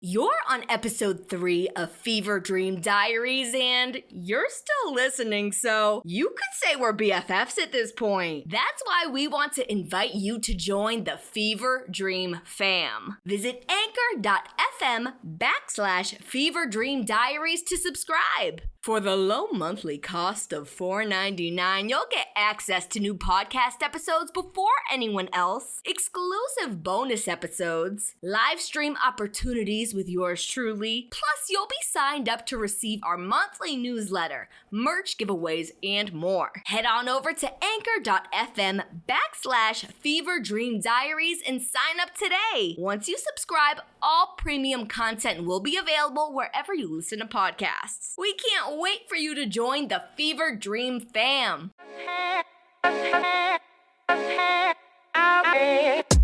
You're on episode 3 of Fever Dream Diaries, and you're still listening, so you could say we're BFFs at this point. That's why we want to invite you to join the Fever Dream fam. Visit anchor.fm/Fever Dream Diaries to subscribe. For the low monthly cost of $4.99, you'll get access to new podcast episodes before anyone else, exclusive bonus episodes, live stream opportunities with yours truly, plus you'll be signed up to receive our monthly newsletter, merch giveaways, and more. Head on over to anchor.fm/Fever Dream Diaries and sign up today. Once you subscribe, all premium content will be available wherever you listen to podcasts. We can't wait for you to join the Fever Dream fam.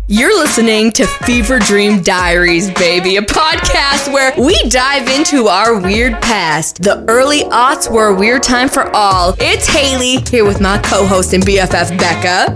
You're listening to Fever Dream Diaries, baby, a podcast where we dive into our weird past. The early aughts were a weird time for all. It's Hayley, here with my co-host and BFF, Becca.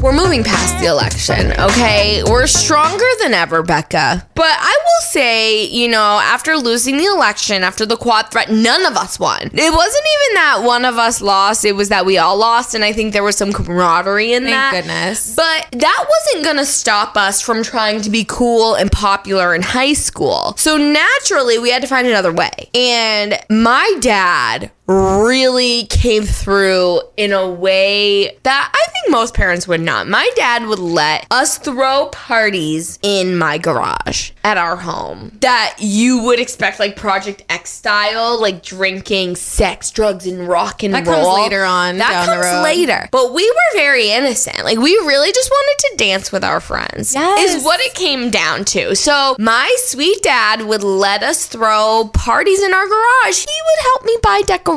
We're moving past the election, okay? We're stronger than ever, Becca. But I will say, after losing the election, after the quad threat, none of us won. It wasn't even that one of us lost, it was that we all lost, and I think there was some camaraderie in that. Thank goodness. But that wasn't gonna stop us from trying to be cool and popular in high school. So naturally, we had to find another way. And my dad really came through in a way that I think most parents would not. My dad would let us throw parties in my garage at our home that you would expect, like Project X style, like drinking, sex, drugs, and rock and roll. That comes later on down the road. That comes later. But we were very innocent. Like, we really just wanted to dance with our friends. Yes. Is what it came down to. So my sweet dad would let us throw parties in our garage. He would help me buy decorations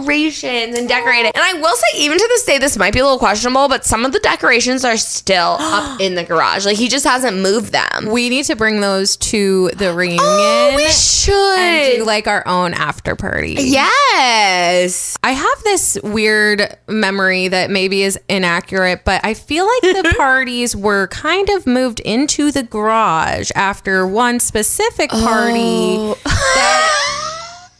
and decorate it. And I will say, even to this day, this might be a little questionable, but some of the decorations are still up in the garage. Like, he just hasn't moved them. We need to bring those to the reunion. Oh, we should. And do like our own after party. Yes. I have this weird memory that maybe is inaccurate, but I feel like the parties were kind of moved into the garage after one specific party that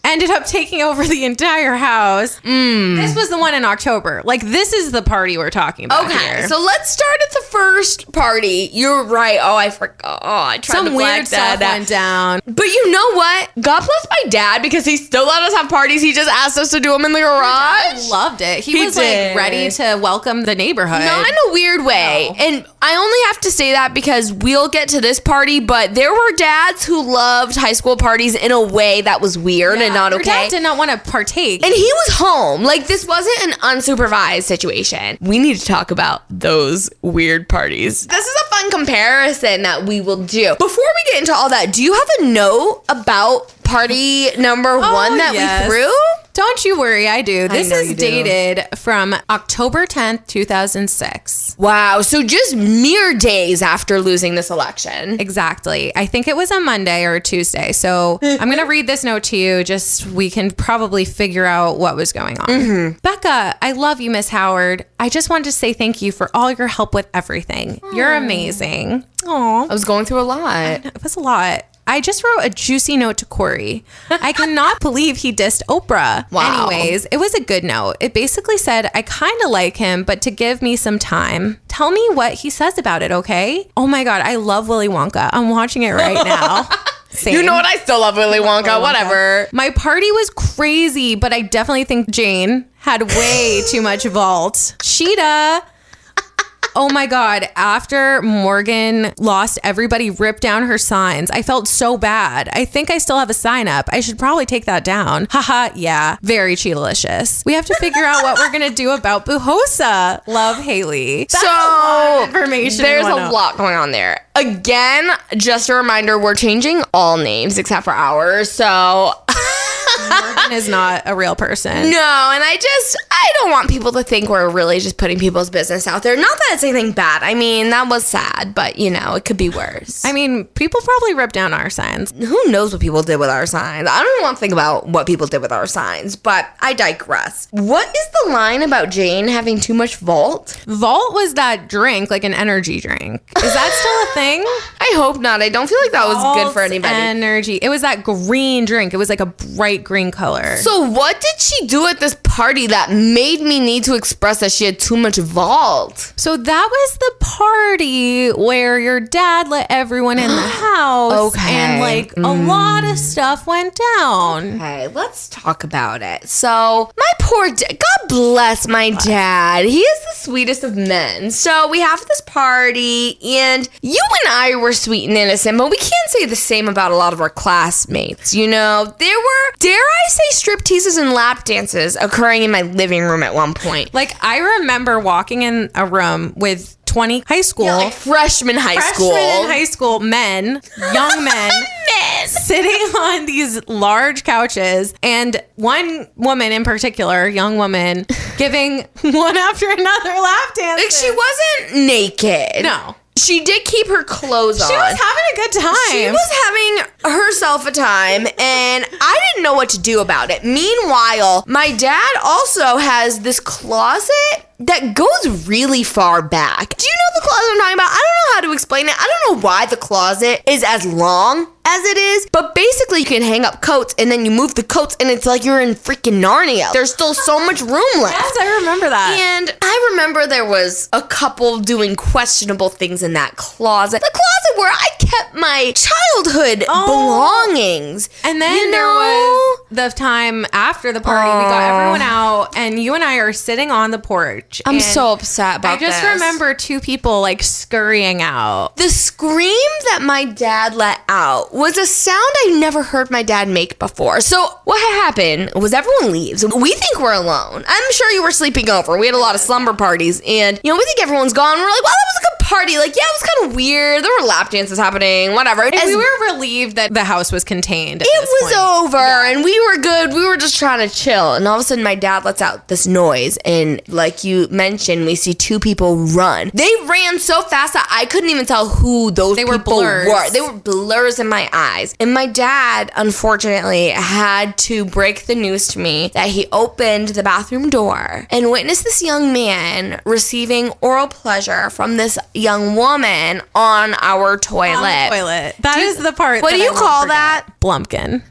ended up taking over the entire house. This was the one in October. Like, this is the party we're talking about here. So let's start at the first party. You're right. Oh, I forgot. Oh, I tried Some to black weird stuff that went down. But you know what? God bless my dad, because he still let us have parties. He just asked us to do them in the garage. I loved it. He was did. like ready to welcome the neighborhood. Not in a weird way. No. And I only have to say that because we'll get to this party, but there were dads who loved high school parties in a way that was weird and not Your okay. dad did not want to partake. And he was home. Like, this wasn't an unsupervised situation. We need to talk about those weird parties. This is a fun comparison that we will do. Before we get into all that, do you have a note about party number one that we threw? Don't you worry, I do. This is you do. dated from October 10th, 2006. Wow, so just mere days after losing this election. Exactly. I think it was a Monday or a Tuesday. So I'm going to read this note to you. Just we can probably figure out what was going on. Becca, I love you, Miss Howard. I just wanted to say thank you for all your help with everything. You're amazing. Aw. I was going through a lot. It was a lot. I just wrote a juicy note to Corey. I cannot believe he dissed Oprah. Wow. Anyways, it was a good note. It basically said, I kind of like him, but to give me some time. Tell me what he says about it, okay? Oh my God, I love Willy Wonka. I'm watching it right now. Same. You know what? I still love Willy Wonka. Whatever. My party was crazy, but I definitely think Jane had way too much vault. Cheetah. Oh my God. After Morgan lost, everybody ripped down her signs. I felt so bad. I think I still have a sign up. I should probably take that down. Haha. Yeah. Very cheetalicious. We have to figure out what we're going to do about Buhosa. Love, Hayley. That's a lot of information. There's a lot going on there. Again, just a reminder, we're changing all names except for ours. So Morgan is not a real person. No, and I don't want people to think we're really just putting people's business out there. Not that it's anything bad. I mean, that was sad, but it could be worse. I mean, people probably ripped down our signs. Who knows what people did with our signs? I don't even want to think about what people did with our signs, but I digress. What is the line about Jane having too much Vault? Vault was that drink, like an energy drink. Is that still a thing? I I hope not. I don't feel like that was good for anybody. Energy. It was that green drink. It was like a bright green color. So what did she do at this party that made me need to express that she had too much vault? So that was the party where your dad let everyone in the house. Okay. And like a lot of stuff went down. Okay, let's talk about it. So my poor dad, God bless my dad. He is the sweetest of men. So we have this party, and you and I were sweet and innocent, but we can't say the same about a lot of our classmates. You know, there were, dare I say, strip teases and lap dances occurring in my living room at one point. Like, I remember walking in a room with 20 high school. Yeah, like freshman in high school men, young men. Sitting on these large couches, and one woman in particular, young woman, giving one after another lap dance. Like, she wasn't naked. No. She did keep her clothes on. She was having a good time. She was having herself a time, and I didn't know what to do about it. Meanwhile, my dad also has this closet that goes really far back. Do you know the closet I'm talking about? I don't know how to explain it. I don't know why the closet is as long as it is, but basically you can hang up coats and then you move the coats and it's like you're in freaking Narnia. There's still so much room left. Yes, I remember that. And I remember there was a couple doing questionable things in that closet. The closet where I kept my childhood belongings. And then there was the time after the party, we got everyone out, and you and I are sitting on the porch. I'm so upset about this. I just remember two people like scurrying out. The scream that my dad let out was a sound I never heard my dad make before. So what happened was everyone leaves. We think we're alone. I'm sure you were sleeping over. We had a lot of slumber parties, and we think everyone's gone. We're like, well, that was a good party. Like, yeah, it was kind of weird. There were lap dances happening, whatever. And we were relieved that the house was contained. It was over, and we were good. We were just trying to chill, and all of a sudden my dad lets out this noise, and like you mentioned, we see two people run. They ran so fast that I couldn't even tell who those people were. They were blurs in my eyes. And my dad, unfortunately, had to break the news to me that he opened the bathroom door and witnessed this young man receiving oral pleasure from this young woman on our toilet. On the toilet. That is the part. What do you call that? Blumpkin.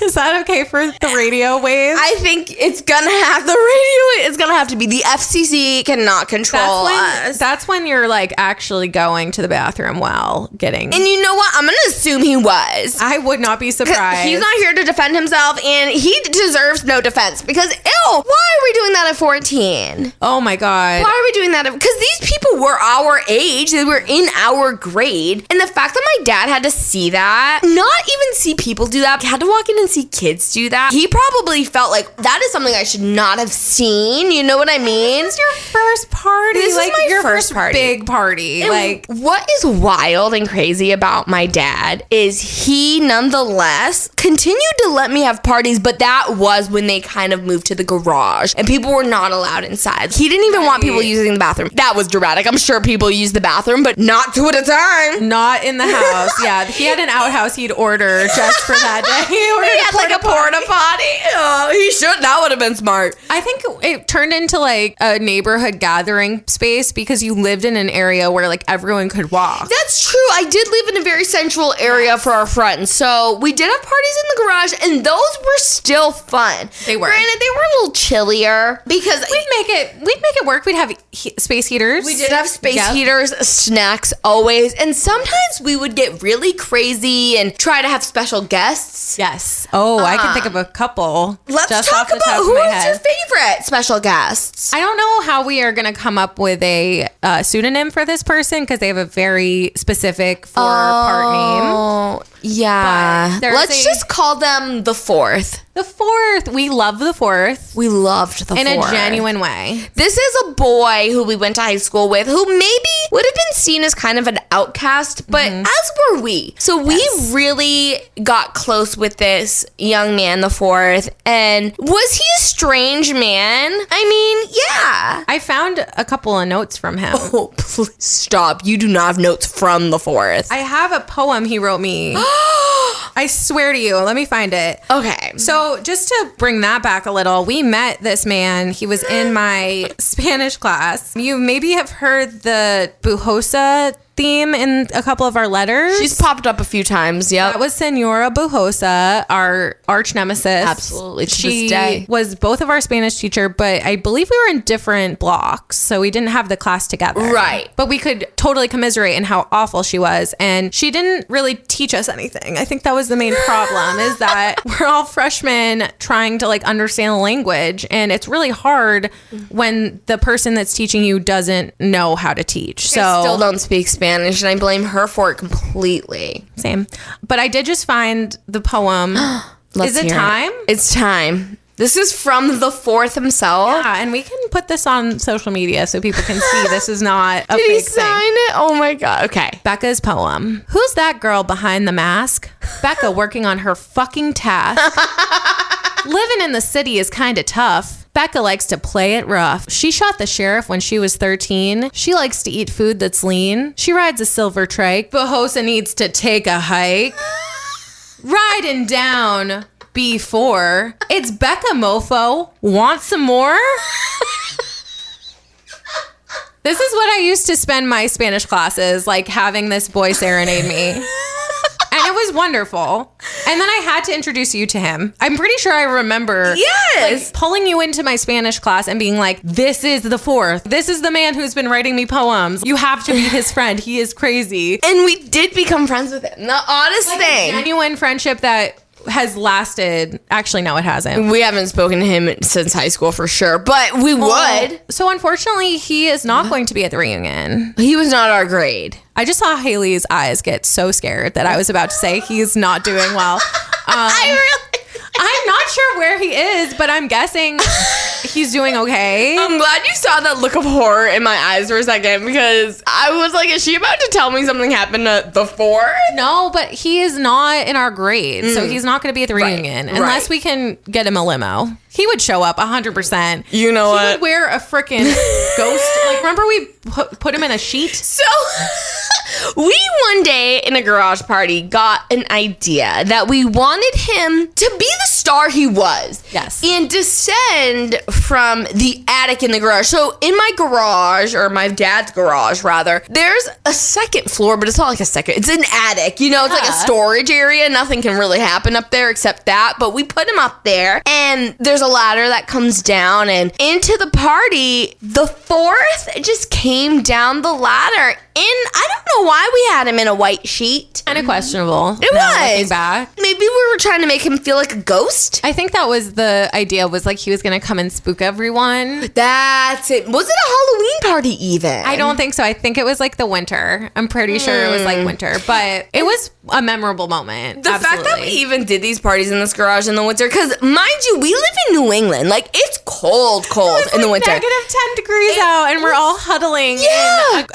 Is that okay for the radio waves? I think it's gonna have the radio. It's gonna have to be. The FCC cannot control us. That's when you're like actually going to the bathroom while getting. And you know what? I'm gonna assume he was. I would not be surprised. He's not here to defend himself, and he deserves no defense because ew. Why are we doing that at 14? Oh my god. Why are we doing that? Because these people were our age. They were in our grade, and the fact that my dad had to see that, not even see people do that, had to walk in and see kids do that, he probably felt like that is something I should not have seen. You know what I mean? This is your first party. This is my your first party. Big party. And like, what is wild and crazy about my dad is he nonetheless continued to let me have parties, but that was when they kind of moved to the garage and people were not allowed inside. He didn't even want people using the bathroom. That was dramatic. I'm sure people use the bathroom, but not two at a time. Not in the house. Yeah, he had an outhouse he'd order just for that day. He had like a porta potty. Oh, he should. That would have been smart. I think it turned into like a neighborhood gathering space because you lived in an area where like everyone could walk. That's true. I did live in a very central area for our friends. So we did have parties in the garage, and those were still fun. They were. Granted, they were a little chillier because we'd make it work. We'd have space heaters. We did have space heaters, snacks always, and sometimes we would get really crazy and try to have special guests. Yes. Oh, I can think of a couple. Let's talk about who is your favorite special guests. I don't know how we are going to come up with a pseudonym for this person because they have a very specific part name. Oh, yeah. Let's just call them the Fourth. The Fourth. We love the Fourth. We loved the Fourth. In a genuine way. This is a boy who we went to high school with who maybe would have been seen as kind of an outcast, but as were we. So we really got close with this young man, the Fourth. And was he a strange man? I mean, yeah. I found a couple of notes from him. Oh, please stop. You do not have notes from the Fourth. I have a poem he wrote me. I swear to you. Let me find it. Okay. So just to bring that back a little, we met this man. He was in my Spanish class. You maybe have heard the bujosa theme in a couple of our letters. She's popped up a few times. Yep. That was Senora Bujosa, our arch nemesis. Absolutely. To She this day. was both of our Spanish teacher, but I believe we were in different blocks, so we didn't have the class together. Right. But we could totally commiserate in how awful she was, and she didn't really teach us anything. I think that was the main problem, is that we're all freshmen trying to like understand the language, and it's really hard when the person that's teaching you doesn't know how to teach. So I still don't speak Spanish, and I blame her for it completely. same. But I did just find the poem. Let's Is it hear time? It's time. This is from the fourth himself. Yeah, and we can put this on social media so people can see this is not a Did he fake sign thing. it? Oh my God. Okay. Becca's poem. Who's that girl behind the mask? Becca working on her fucking task. Living in the city is kind of tough. Becca likes to play it rough. She shot the sheriff when she was 13. She likes to eat food that's lean. She rides a silver trike. Bujosa needs to take a hike. Riding down B4. It's Becca, mofo. Want some more? This is what I used to spend my Spanish classes, like having this boy serenade me. And it was wonderful. And then I had to introduce you to him. I'm pretty sure I remember like, pulling you into my Spanish class and being like, this is the fourth. This is the man who's been writing me poems. You have to be his friend. He is crazy. And we did become friends with him. The oddest Like thing. a genuine friendship that has lasted. Actually, no, it hasn't. We haven't spoken to him since high school for sure, but we would. So unfortunately, he is not going to be at the reunion. He was not our grade. I just saw Hayley's eyes get so scared that I was about to say he's not doing well. I'm not sure where he is, but I'm guessing he's doing okay. I'm glad you saw that look of horror in my eyes for a second, because I was like, is she about to tell me something happened at the fourth? No, but he is not in our grade, so he's not going to be at the reunion unless we can get him a limo. He would show up 100%. You know what? He would wear a freaking ghost. Like, remember we put him in a sheet? So we one day in a garage party got an idea that we wanted him to be the star he was. Yes. And descend from the attic in the garage. So in my garage, or my dad's garage rather, there's a second floor, but it's not like a second. It's an attic. You know, it's like a storage area. Nothing can really happen up there except that. But we put him up there, and there's a ladder that comes down, and into the party, the fourth just came down the ladder. I don't know why we had him in a white sheet. Kind of questionable. It was. Looking back. Maybe we were trying to make him feel like a ghost. I think that was the idea, was like he was going to come and spook everyone. That's it. Was it a Halloween party even? I don't think so. I think it was like the winter. I'm pretty sure it was like winter, but it was a memorable moment. The fact that we even did these parties in this garage in the winter, because mind you, we live in New England. Like, it's cold in the winter. Negative 10 degrees out, and we're all huddling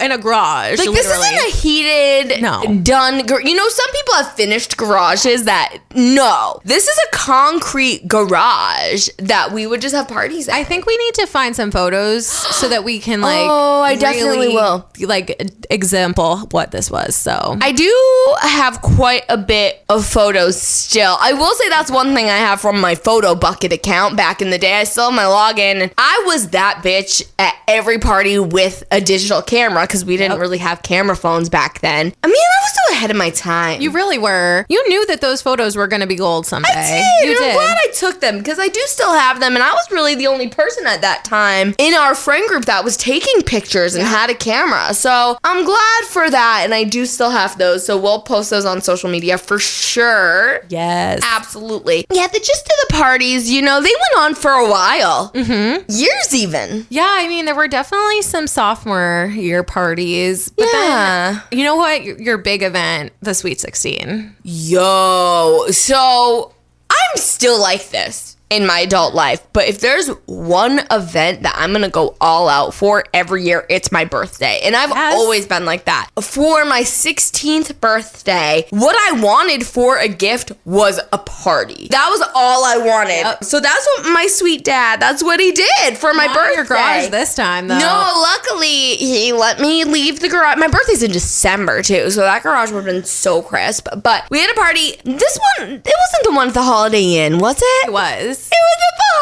in a garage. Like, literally. this isn't a heated, done. You know, some people have finished garages that, no. This is a concrete garage that we would just have parties at. I think we need to find some photos so that we can, like, I definitely will. Like, example what this was. So I do have quite a bit of photos still. I will say that's one thing I have from my photo bucket account back in the day. I still have my login, and I was that bitch at every party with a digital camera, because we didn't really have camera phones back then. I mean, I was so ahead of my time. You really were. You knew that those photos were going to be gold someday. I did. You did. I'm glad I took them, because I do still have them, and I was really the only person at that time in our friend group that was taking pictures and had a camera. So I'm glad for that, and I do still have those. So we'll post those on social media for sure. Yes. Absolutely. Yeah, the gist of the parties, you know, they went on for a while. Mm-hmm. Years even. Yeah, I mean, there were definitely some sophomore year parties. But then, you know what? Your big event, the Sweet 16. Yo, so I'm still like this in my adult life, but if there's one event that I'm gonna go all out for every year, it's my birthday. And I've always been like that. For my 16th birthday, what I wanted for a gift was a party. That was all I wanted. Yep. So that's what my sweet dad, that's what he did for my birthday. Your garage this time, though. No, luckily he let me leave the garage. My birthday's in December too, so that garage would have been so crisp. But we had a party. This one, it wasn't the one at the Holiday Inn, was it? It was. It was at the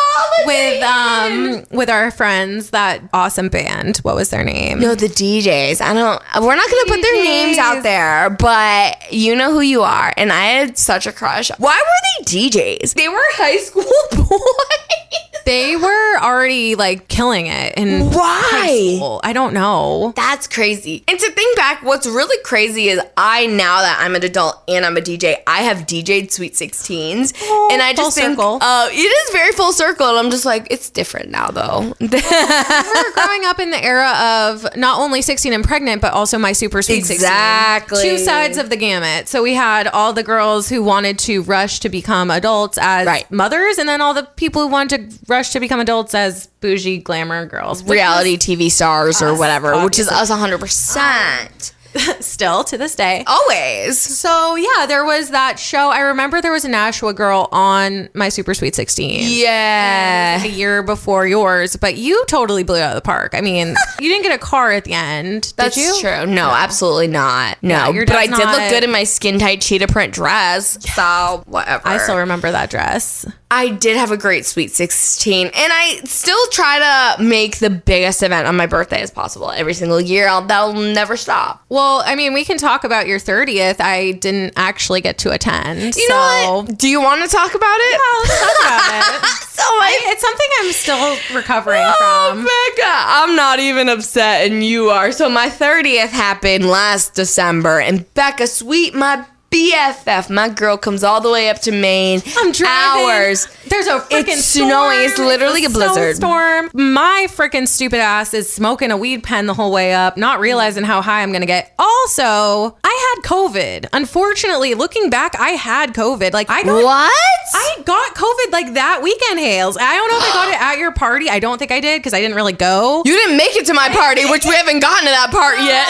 with our friends, that awesome band. What was their name? No, the DJs. We're not going to put their names out there, but you know who you are. And I had such a crush. Why were they DJs? They were high school boys. They were already like killing it in high school. I don't know. That's crazy. And to think back, what's really crazy is now that I'm an adult and I'm a DJ, I have DJ'd Sweet 16s. And I just think, it is very full circle. And I'm just like, it's different now though. We were growing up in the era of not only 16 and pregnant, but also My Super Sweet 16. Exactly. Two sides of the gamut. So we had all the girls who wanted to rush to become adults as mothers, and then all the people who wanted to rush to become adults as bougie glamour girls. Reality TV stars or whatever, obviously. Which is us 100%. Still to this day. Always. So yeah, there was that show. I remember there was a Nashua girl on My Super Sweet 16. Yeah. Like a year before yours, but you totally blew it out of the park. I mean, you didn't get a car at the end, did you? That's true. No, absolutely not. No, Yeah, but I did look good in my skin tight cheetah print dress. So whatever. I still remember that dress. I did have a great Sweet 16, and I still try to make the biggest event on my birthday as possible every single year. That'll never stop. Well, I mean, we can talk about your 30th. I didn't actually get to attend. You know what? Do you want to talk about it? Yeah, let's talk about it. It's something I'm still recovering from. Becca, I'm not even upset, and you are. So my 30th happened last December, and Becca, sweet, my BFF, my girl, comes all the way up to Maine. I'm driving. Hours. There's a freaking storm. Snowing. It's literally a blizzard. Storm. My freaking stupid ass is smoking a weed pen the whole way up, not realizing how high I'm gonna get. Also, I had COVID. Unfortunately, looking back, I had COVID. Like I got COVID like that weekend, Hales. I don't know if I got it at your party. I don't think I did because I didn't really go. You didn't make it to my party, which we haven't gotten to that part yet.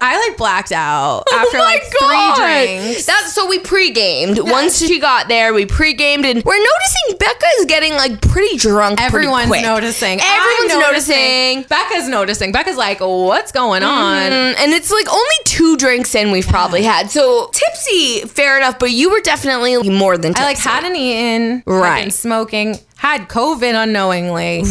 I like blacked out after like 3 drinks. So we pre-gamed. Yeah. Once she got there, we pre-gamed, and we're noticing Becca is getting like pretty drunk. Everyone's pretty quick. noticing. Everyone's noticing. Becca's noticing. Becca's like, what's going on? And it's like only 2 drinks in we've probably had. So tipsy, fair enough, but you were definitely more than tipsy. I like hadn't eaten, been smoking, had COVID unknowingly,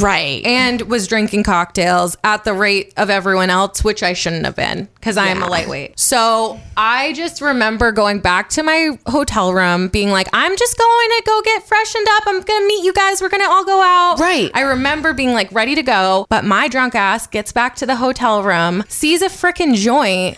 and was drinking cocktails at the rate of everyone else, which I shouldn't have been because I am a lightweight. So I just remember going back to my hotel room being like, I'm just going to go get freshened up. I'm going to meet you guys. We're going to all go out. Right. I remember being like ready to go, but my drunk ass gets back to the hotel room, sees a freaking joint.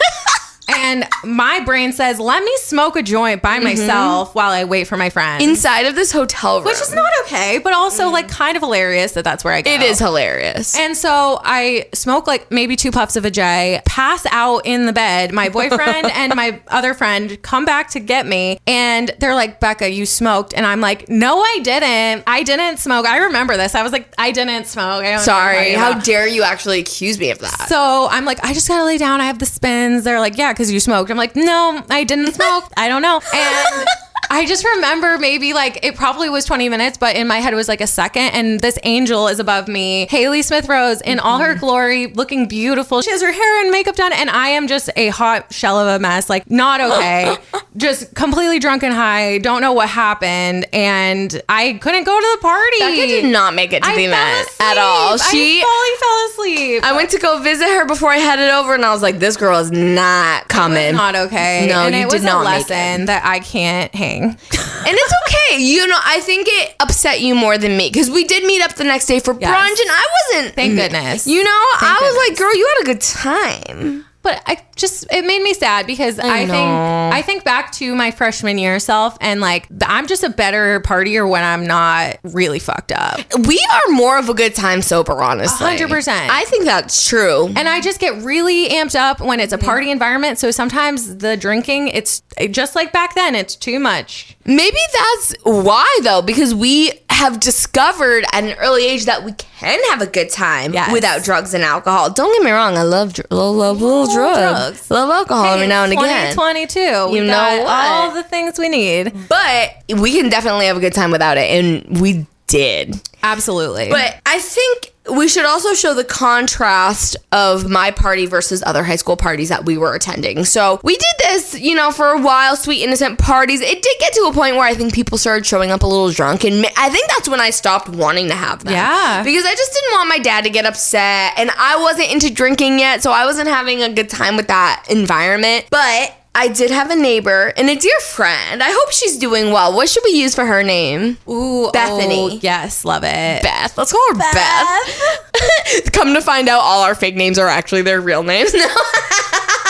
And my brain says, let me smoke a joint by myself while I wait for my friend. Inside of this hotel room. Which is not okay, but also like kind of hilarious that that's where I go. It is hilarious. And so I smoke like maybe 2 puffs of a J, pass out in the bed. My boyfriend and my other friend come back to get me. And they're like, Becca, you smoked. And I'm like, no, I didn't. I didn't smoke. I remember this. I was like, I didn't smoke. Sorry. How dare you actually accuse me of that? So I'm like, I just got to lay down. I have the spins. They're like, yeah, because you smoked. I'm like, no, I didn't smoke. I don't know. And I just remember maybe like it probably was 20 minutes, but in my head it was like a second. And this angel is above me, Hayley Smith Rose, in all her glory, looking beautiful. She has her hair and makeup done, and I am just a hot shell of a mess. Like not okay, just completely drunk and high. Don't know what happened, and I couldn't go to the party. Becca did not make it to the event at all. I fully fell asleep. I went to go visit her before I headed over, and I was like, this girl is not coming. Not okay. No, and you it did was not a lesson that I can't hang. And it's okay. You know, I think it upset you more than me because we did meet up the next day for brunch, and I wasn't. Thank goodness. You know, I was like, girl, you had a good time. But it made me sad because I think back to my freshman year self, and like I'm just a better partier when I'm not really fucked up. We are more of a good time sober, honestly. 100%. I think that's true. And I just get really amped up when it's a party environment. So sometimes the drinking, it's just like back then, it's too much. Make that's why though, because we have discovered at an early age that we can have a good time without drugs and alcohol. Don't get me wrong, I love drugs. Love alcohol every now and again. 2022. You know what? All the things we need. But we can definitely have a good time without it, and we did. Absolutely. But I think We should also show the contrast of my party versus other high school parties that we were attending. So we did this, for a while, sweet, innocent parties. It did get to a point where I think people started showing up a little drunk. And I think that's when I stopped wanting to have them. Yeah. Because I just didn't want my dad to get upset. And I wasn't into drinking yet. So I wasn't having a good time with that environment. But I did have a neighbor and a dear friend. I hope she's doing well. What should we use for her name? Ooh, Bethany. Oh, yes, love it. Beth. Let's call her Beth. Come to find out, all our fake names are actually their real names. No,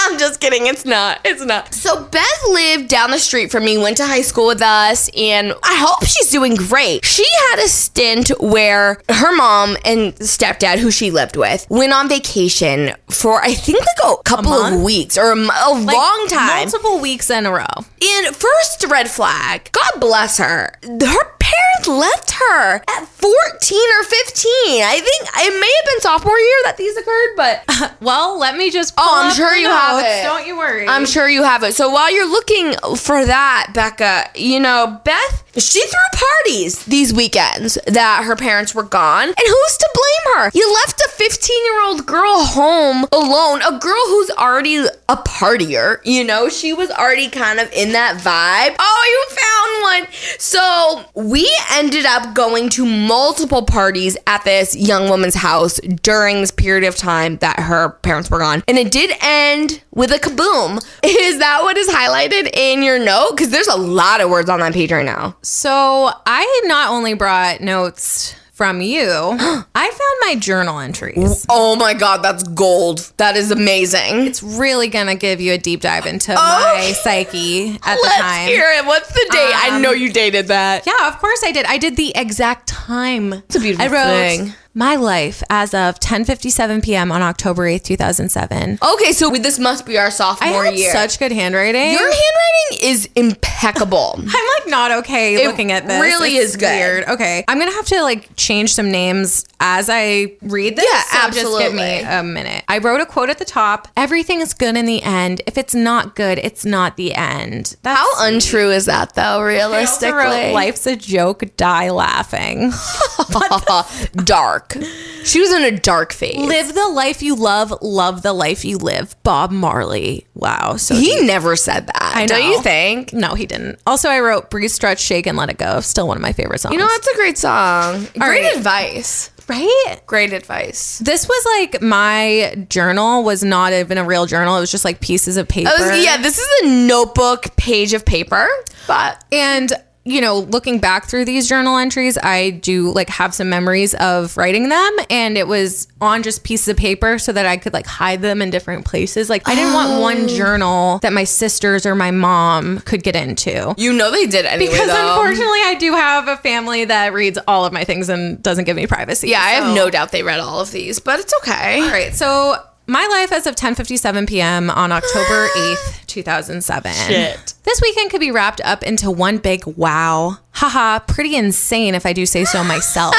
I'm just kidding. It's not. So Beth lived down the street from me, went to high school with us, and I hope she's doing great. She had a stint where her mom and stepdad, who she lived with, went on vacation for, I think, like a couple of weeks or a long time. Multiple weeks in a row. And first red flag, God bless her. Her parents left her at 14 or 15. I think it may have been sophomore year that these occurred, but... Well, let me just pull I'm up sure the you have notes. it. Don't you worry. I'm sure you have it. So while you're looking for that, Becca, Beth, she threw parties these weekends that her parents were gone. And who's to blame her? You left a 15-year-old girl home alone, a girl who's already a partier, she was already kind of in that vibe. Oh, you found one. So we ended up going to multiple parties at this young woman's house during this period of time that her parents were gone. And it did end with a kaboom. Is that what is highlighted in your note? Because there's a lot of words on that page right now. So I not only brought notes from you, I found my journal entries. Oh my God, that's gold. That is amazing. It's really gonna give you a deep dive into my psyche at the time. Let's hear it. What's the date? I know you dated that. Yeah, of course I did. I did the exact time. It's a beautiful I wrote thing. My life as of 10:57 p.m. on October 8th, 2007. Okay, so this must be our sophomore I had year. such good handwriting. Your handwriting is impeccable. I'm like not okay looking at this. Really it's is good. Weird. Okay, I'm gonna have to change some names as I read this. Yeah, so absolutely. Just give me a minute. I wrote a quote at the top. Everything is good in the end. If it's not good, it's not the end. That's How untrue is that, though? Realistically, I also wrote, life's a joke. Die laughing. Dark. She was in a dark phase. Live the life you love the life you live. Bob Marley. Wow. So he deep. never said that. I know. Don't you think? No, he didn't. Also, I wrote Breathe, Stretch, Shake, and Let It Go. Still one of my favorite songs. That's a great song. Great advice. Right? Great advice. This was my journal was not even a real journal. It was just pieces of paper. This is a notebook page of paper. And looking back through these journal entries, I do have some memories of writing them, and it was on just pieces of paper so that I could hide them in different places. I didn't want one journal that my sisters or my mom could get into. They did anyway, Because though. unfortunately, I do have a family that reads all of my things and doesn't give me privacy. Yeah, I have no doubt they read all of these, but it's okay. All right, so my life as of 10:57 p.m. on October 8th, 2007. Shit. This weekend could be wrapped up into one big wow. Haha, pretty insane if I do say so myself.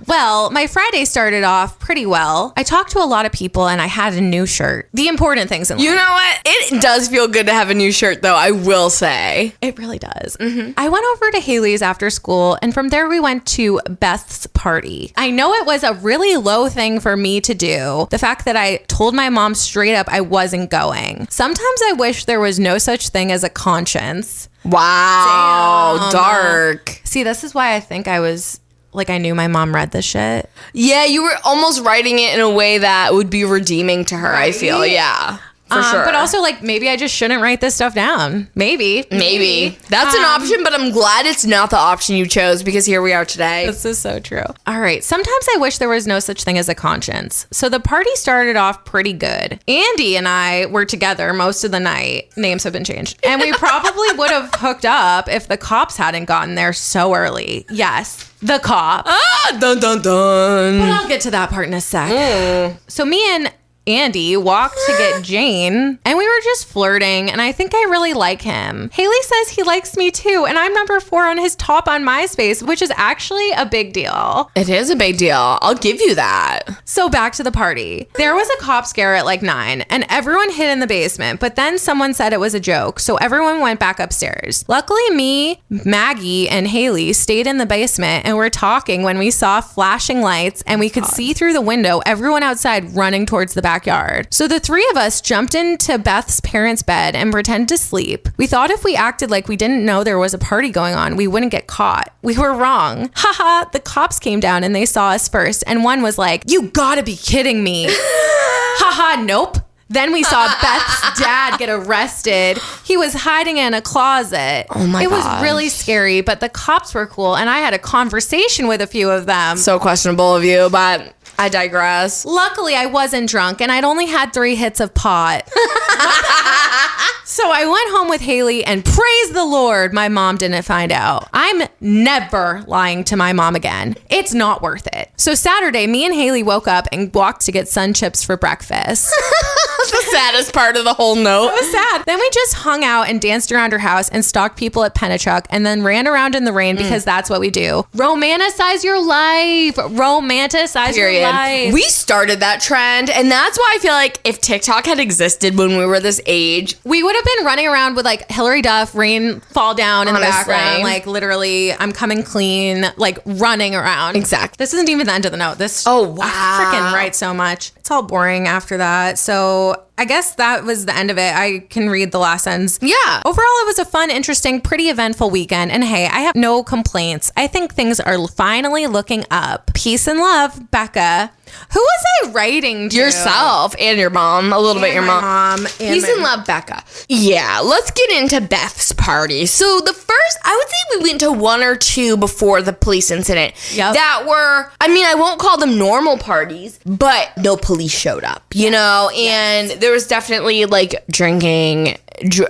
Well, my Friday started off pretty well. I talked to a lot of people and I had a new shirt. The important things in life. You know what? It does feel good to have a new shirt, though, I will say. It really does. Mm-hmm. I went over to Hayley's after school, and from there we went to Beth's party. I know it was a really low thing for me to do. The fact that I told my mom straight up I wasn't going. Sometimes I wish there was no such thing as a conscience. Wow. Damn. Dark. See, this is why I think I was... I knew my mom read this shit. Yeah, you were almost writing it in a way that would be redeeming to her, right? I feel. Yeah. For sure. But also, maybe I just shouldn't write this stuff down. Maybe. That's an option, but I'm glad it's not the option you chose because here we are today. This is so true. All right. Sometimes I wish there was no such thing as a conscience. So the party started off pretty good. Andy and I were together most of the night. Names have been changed. And we probably would have hooked up if the cops hadn't gotten there so early. Yes. The cops. Dun, dun, dun. But I'll get to that part in a sec. So me and Andy walked to get Jane, and we were just flirting, and I think I really like him. Hayley says he likes me too, and I'm number 4 on his top on MySpace, which is actually a big deal. It is a big deal. I'll give you that. So back to the party. There was a cop scare at like 9, and everyone hid in the basement, but then someone said it was a joke, so everyone went back upstairs. Luckily, me, Maggie, and Hayley stayed in the basement and were talking when we saw flashing lights, and we could see through the window everyone outside running towards the backyard. So the 3 of us jumped into Beth's parents' bed and pretended to sleep. We thought if we acted like we didn't know there was a party going on, we wouldn't get caught. We were wrong. Haha, the cops came down and they saw us first, and one was like, "You gotta be kidding me." Haha, nope. Then we saw Beth's dad get arrested. He was hiding in a closet. Oh my God. It was gosh. really scary, but the cops were cool, and I had a conversation with a few of them. So questionable of you, but I digress. Luckily, I wasn't drunk, and I'd only had 3 hits of pot. So I went home with Hayley, and praise the Lord, my mom didn't find out. I'm never lying to my mom again. It's not worth it. So Saturday, me and Hayley woke up and walked to get Sun Chips for breakfast. The saddest part of the whole note. It was sad. Then we just hung out and danced around her house and stalked people at Pennachuck, and then ran around in the rain because that's what we do. Romanticize your life. Romanticize your life. We started that trend, and that's why I feel like if TikTok had existed when we were this age, we would have been running around with like Hillary Duff, rain fall down in the Honestly. background, like literally I'm coming clean, like running around. Exactly. This isn't even the end of the note. This Oh, wow. I freaking write so much. It's all boring after that. So I guess that was the end of it. I can read the last sentence. Yeah. Overall, it was a fun, interesting, pretty eventful weekend. And hey, I have no complaints. I think things are finally looking up. Peace and love, Becca. Who was I writing to? yourself and your mom, a little bit your my mom. and Peace my- and love, Becca. Yeah, let's get into Beth's party. So the first, I would say we went to 1 or 2 before the police incident. Yep. That were, I mean, I won't call them normal parties, but no police showed up, you know? And there was definitely like drinking.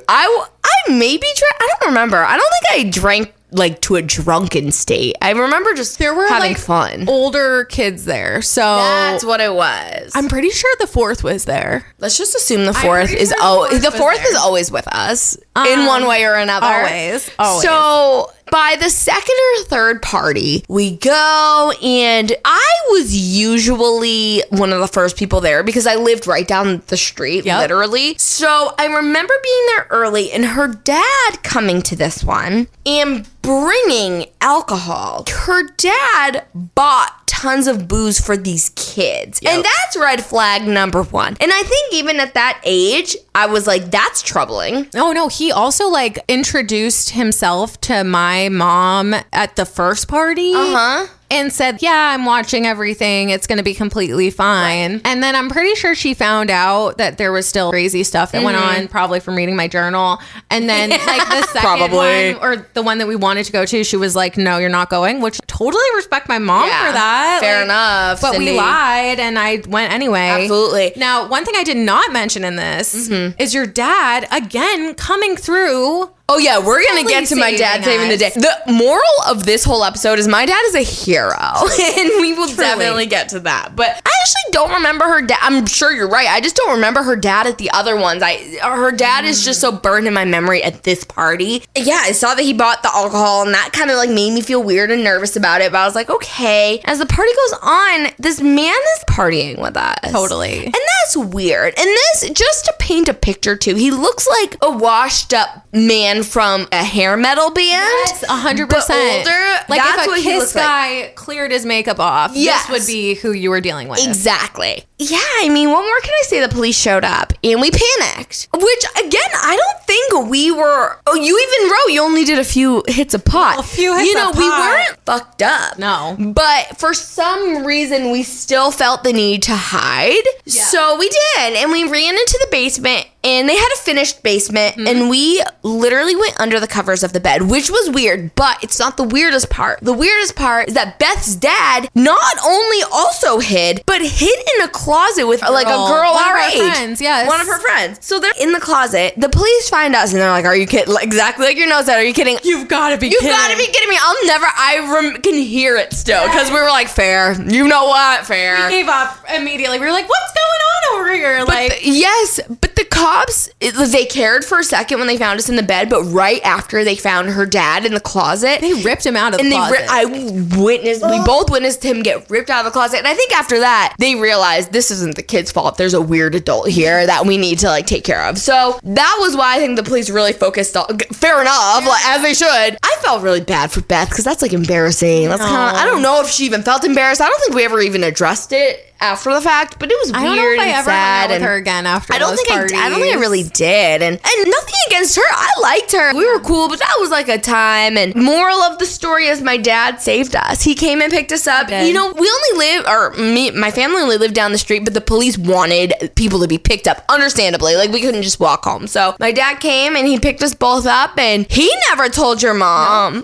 I maybe drank, I don't remember. I don't think I drank like to a drunken state. I remember just There were having like fun. older kids there. So That's what it was. I'm pretty sure the 4th was there. Let's just assume the 4th pretty is sure always the the 4th 4th was is always with us in one way or another. Always. So by the second or third party, we go, and I was usually one of the first people there because I lived right down the street, Yep. literally. So I remember being there early and her dad coming to this one and bringing alcohol. Her dad bought tons of booze for these kids. Yep. And that's red flag number 1. And I think even at that age, I was like, that's troubling. Oh no, he also like introduced himself to my mom at the first party. Uh-huh. And said, yeah, I'm watching everything. It's going to be completely fine. Right. And then I'm pretty sure she found out that there was still crazy stuff that went on, probably from reading my journal. And then like the second Probably. one, or the one that we wanted to go to, she was like, no, you're not going, which totally respect my mom Yeah, for that. fair Like, enough, But Cindy. we lied and I went anyway. Absolutely. Now, one thing I did not mention in this is your dad, again, coming through. Oh yeah, we're gonna Totally get to my dad saving saving the day. The moral of this whole episode is my dad is a hero, and we will definitely get to that. But I actually don't remember her dad. I'm sure you're right. I just don't remember her dad at the other ones. Her dad is just so burned in my memory at this party. Yeah, I saw that he bought the alcohol, and that kind of like made me feel weird and nervous about it. But I was like, okay. As the party goes on, this man is partying with us. Totally. And that's weird. And this, just to paint a picture too, he looks like a washed up man from a hair metal band. Yes, 100%. But older. Like That's if a what he Kiss looks like. guy cleared his makeup off, Yes. this would be who you were dealing with. Exactly. Yeah, I mean, what more can I say? The police showed up and we panicked. Which, again, I don't think we were... Oh, you even wrote you only did a few hits of pot. A few hits of we pot. weren't fucked up. No. But for some reason, we still felt the need to hide. Yeah. So we did. And we ran into the basement and they had a finished basement, and we literally went under the covers of the bed, which was weird, but it's not the weirdest part. The weirdest part is that Beth's dad not only also hid, but hid in a closet with like a girl our age. Friends, yes. One of her friends. So they're in the closet. The police find us, and they're like, are you kidding? Like, exactly like your nose said, are you kidding? You've got to be kidding. You've got to be kidding me. I can hear it still, because we were like, fair. You know what? Fair. We gave up immediately. We were like, what's going on over here? But the cops, they cared for a second when they found us in the bed, but right after they found her dad in the closet, they ripped him out of the closet. We both witnessed him get ripped out of the closet. And I think after that, they realized this isn't the kid's fault. There's a weird adult here that we need to like take care of. So that was why I think the police really focused on, fair enough, like, as they should. I felt really bad for Beth, because that's like embarrassing. That's kind of, I don't know if she even felt embarrassed. I don't think we ever even addressed it after the fact, but it was weird. I don't know if I ever sad hung out with her again after I don't those think parties. I don't think I really did, and nothing against her. I liked her. We were cool, but that was like a time. And moral of the story is my dad saved us. He came and picked us up. You know, we only my family only lived down the street, but the police wanted people to be picked up, understandably. Like, we couldn't just walk home. So my dad came and he picked us both up, and he never told your mom. No.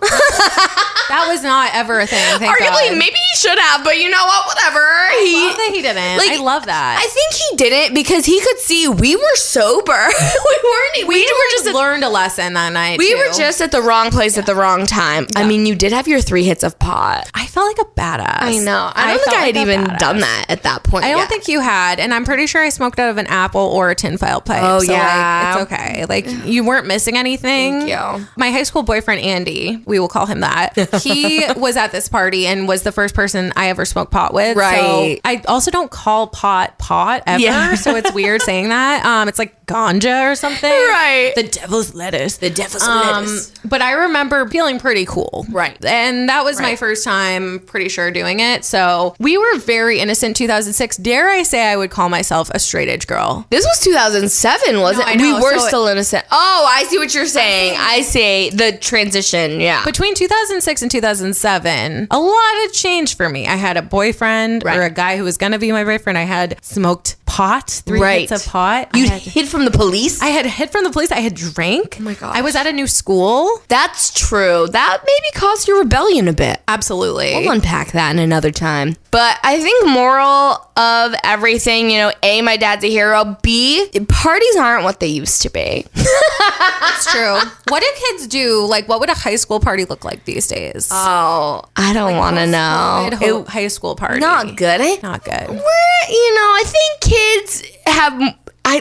That was not ever a thing. Thank Arguably, God. maybe he should have, but you know what? Whatever. I love that he didn't. Like, I love that. I think he didn't because he could see we were sober. we just learned a lesson that night. We were just at the wrong place at the wrong time. Yeah. I mean, you did have your 3 hits of pot. I felt like a badass. I know. I don't think I had even done that at that point. I don't think you had, and I'm pretty sure I smoked out of an apple or a tinfoil pipe. Oh, so yeah. Like, it's okay. Like, you weren't missing anything. Thank you. My high school boyfriend, Andy, we will call him that, he was at this party and was the first person I ever smoked pot with. Right. So I also don't call pot ever. Yeah. So it's weird saying that. It's like ganja or something. Right. The devil's lettuce. The devil's lettuce. But I remember feeling pretty cool. Right. And that was my first time, pretty sure, doing it. So we were very innocent 2006. Dare I say I would call myself a straight edge girl. This was 2007, wasn't it? We were still innocent. Oh, I see what you're saying. I see the transition. Yeah. Between 2006 and 2007, a lot had changed for me. I had a boyfriend or a guy who was going to be my boyfriend. I had smoked pot, 3 hits of pot. You hid from the police? I had hid from the police. I had drank. Oh my God. I was at a new school. That's true. That maybe caused your rebellion a bit. Absolutely. We'll unpack that in another time. But I think moral of everything, you know, A, my dad's a hero. B, parties aren't what they used to be. That's true. What do kids do? Like, what would a high school party look like these days? Oh, I don't want to know. High school party. Not good, eh? Not good. I think kids have...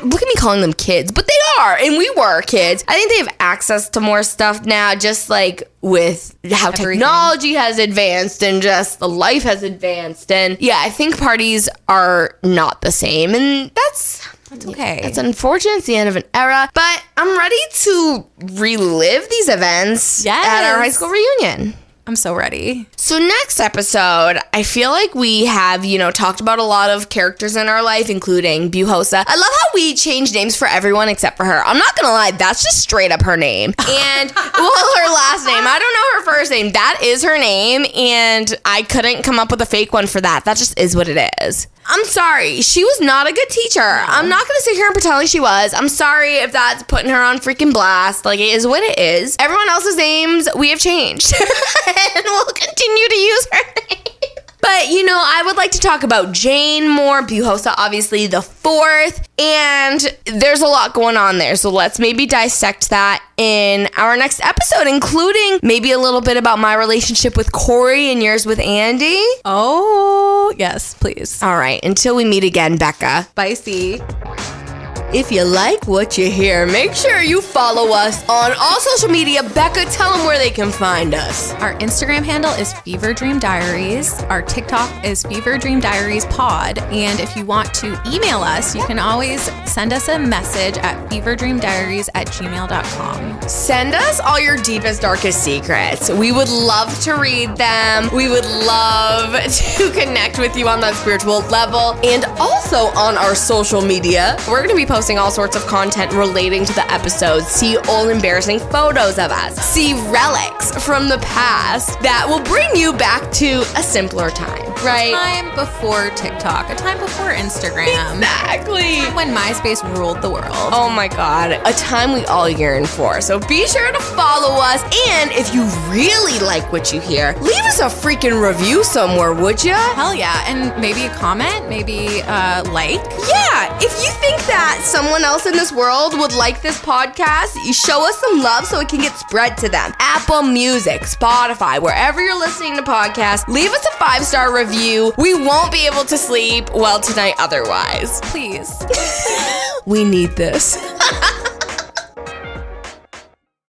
look at me calling them kids, but they are, and we were kids. I think they have access to more stuff now, just like with how technology has advanced and just the life has advanced. And yeah, I think parties are not the same, and that's okay. That's unfortunate. It's the end of an era, but I'm ready to relive these events at our high school reunion. I'm so ready. So next episode, I feel like we have, talked about a lot of characters in our life, including Buhosa. I love how we changed names for everyone except for her. I'm not gonna lie, that's just straight up her name. And, her last name. I don't know her first name. That is her name, and I couldn't come up with a fake one for that. That just is what it is. I'm sorry. She was not a good teacher. No. I'm not going to sit here and pretend like she was. I'm sorry if that's putting her on freaking blast. Like, it is what it is. Everyone else's names, we have changed. And we'll continue to use her name. But, I would like to talk about Jane more, Buhosa, obviously, the 4th, and there's a lot going on there. So let's maybe dissect that in our next episode, including maybe a little bit about my relationship with Corey and yours with Andy. Oh, yes, please. All right. Until we meet again, Becca. Bye, C. If you like what you hear, make sure you follow us on all social media. Becca, tell them where they can find us. Our Instagram handle is Fever Dream Diaries. Our TikTok is Fever Dream Diaries Pod. And if you want to email us, you can always send us a message at feverdreamdiaries@gmail.com. Send us all your deepest, darkest secrets. We would love to read them. We would love to connect with you on that spiritual level. And also on our social media, we're going to be posting all sorts of content relating to the episodes. See old embarrassing photos of us. See relics from the past that will bring you back to a simpler time. Right. A time before TikTok. A time before Instagram. Exactly. When MySpace ruled the world. Oh my God, a time we all yearn for. So be sure to follow us. And if you really like what you hear, leave us a freaking review somewhere, would ya? Hell yeah. And maybe a comment, maybe like. Yeah, if you think that someone else in this world would like this podcast, you show us some love so it can get spread to them. Apple Music, Spotify, wherever you're listening to podcasts, leave us a 5-star review. We won't be able to sleep well tonight otherwise. Please. We need this.